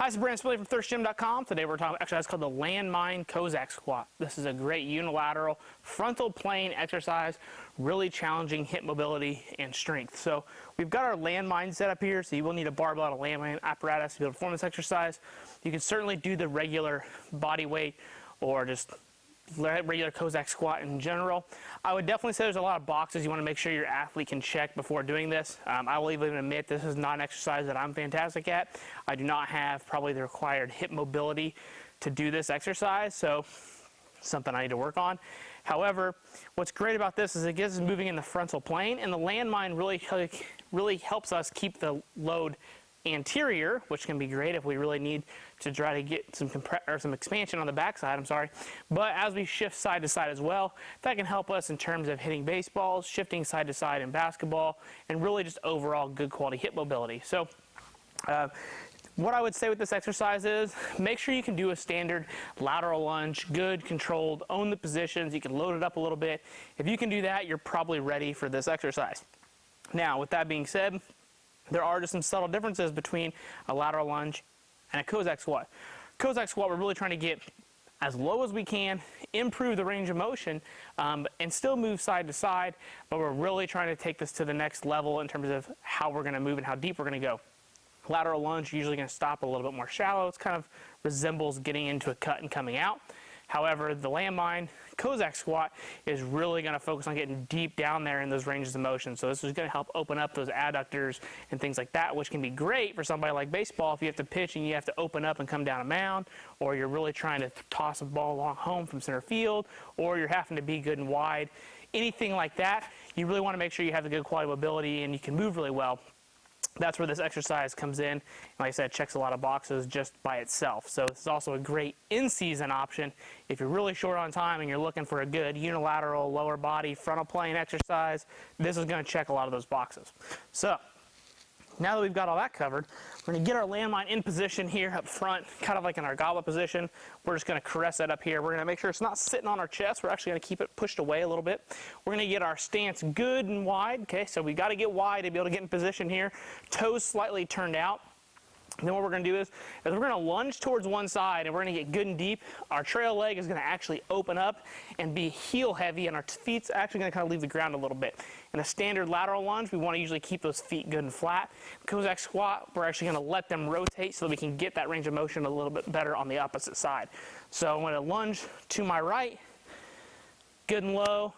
Hi, this is Brandon Spillane from thirstgym.com. Today we're talking about an exercise called the Landmine Cossack squat. This is a great unilateral frontal plane exercise, really challenging hip mobility and strength. So we've got our landmine set up here, so you will need a barbell and a landmine apparatus to be able to perform this exercise. You can certainly do the regular body weight or just regular Cossack squat in general. I would definitely say there's a lot of boxes you want to make sure your athlete can check before doing this. I will even admit this is not an exercise that I'm fantastic at. I do not have probably the required hip mobility to do this exercise, so something I need to work on. However, what's great about this is it gets us moving in the frontal plane, and the landmine really helps us keep the load anterior, which can be great if we really need to try to get some expansion on the backside, But as we shift side to side as well, that can help us in terms of hitting baseballs, shifting side to side in basketball, and really just overall good quality hip mobility. So what I would say with this exercise is make sure you can do a standard lateral lunge, good, controlled, own the positions, you can load it up a little bit. If you can do that, you're probably ready for this exercise. Now, with that being said, there are just some subtle differences between a lateral lunge and a Cossack squat. Cossack squat, we're really trying to get as low as we can, improve the range of motion, and still move side to side, but we're really trying to take this to the next level in terms of how we're going to move and how deep we're going to go. Lateral lunge, you're usually going to stop a little bit more shallow. It kind of resembles getting into a cut and coming out. However, the landmine Cossack squat is really going to focus on getting deep down there in those ranges of motion. So this is going to help open up those adductors and things like that, which can be great for somebody like baseball if you have to pitch and you have to open up and come down a mound, or you're really trying to toss a ball along home from center field, or you're having to be good and wide. Anything like that, you really want to make sure you have the good quality mobility and you can move really well. That's where this exercise comes in. And like I said, it checks a lot of boxes just by itself. So this is also a great in-season option if you're really short on time and you're looking for a good unilateral lower body frontal plane exercise. This is going to check a lot of those boxes. So now that we've got all that covered, we're going to get our landmine in position here up front, kind of like in our goblet position. We're just going to caress that up here. We're going to make sure it's not sitting on our chest. We're actually going to keep it pushed away a little bit. We're going to get our stance good and wide. Okay, so we got to get wide to be able to get in position here. Toes slightly turned out. And then what we're going to do is we're going to lunge towards one side and we're going to get good and deep. Our trail leg is going to actually open up and be heel heavy, and our feet's actually going to kind of leave the ground a little bit. In a standard lateral lunge, we want to usually keep those feet good and flat. Cossack squat, we're actually going to let them rotate so that we can get that range of motion a little bit better on the opposite side. So I'm going to lunge to my right, good and low,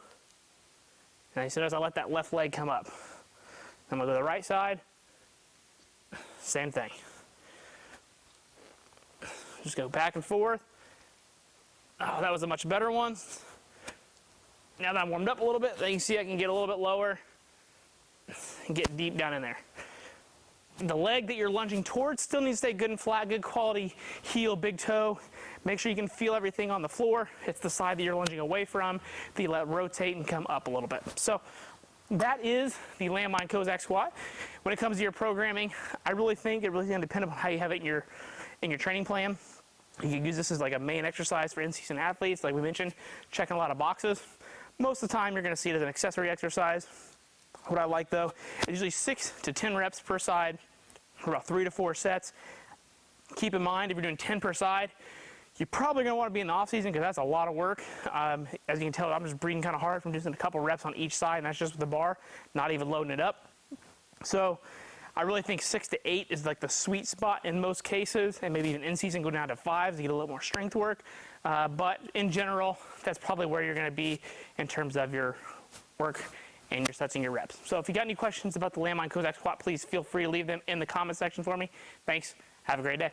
and as soon as I let that left leg come up, I'm going to go to the right side, same thing. Just go back and forth. Oh, that was a much better one. Now that I'm warmed up a little bit, you can see I can get a little bit lower and get deep down in there. The leg that you're lunging towards still needs to stay good and flat, good quality heel, big toe. Make sure you can feel everything on the floor. It's the side that you're lunging away from that you let rotate and come up a little bit. So that is the landmine Cossack squat. When it comes to your programming, I really think it really going to depend on how you have it in your training plan. You can use this as like a main exercise for in-season athletes, like we mentioned, checking a lot of boxes. Most of the time, you're going to see it as an accessory exercise. What I like, though, is usually 6 to 10 reps per side, for about 3 to 4 sets. Keep in mind, if you're doing 10 per side, you're probably going to want to be in the off-season because that's a lot of work. As you can tell, I'm just breathing kind of hard from doing a couple reps on each side, and that's just with the bar, not even loading it up. So I really think 6 to 8 is like the sweet spot in most cases, and maybe even in season go down to 5 to get a little more strength work. But in general, that's probably where you're going to be in terms of your work and your sets and your reps. So if you got any questions about the landmine Cossack squat, please feel free to leave them in the comment section for me. Thanks. Have a great day.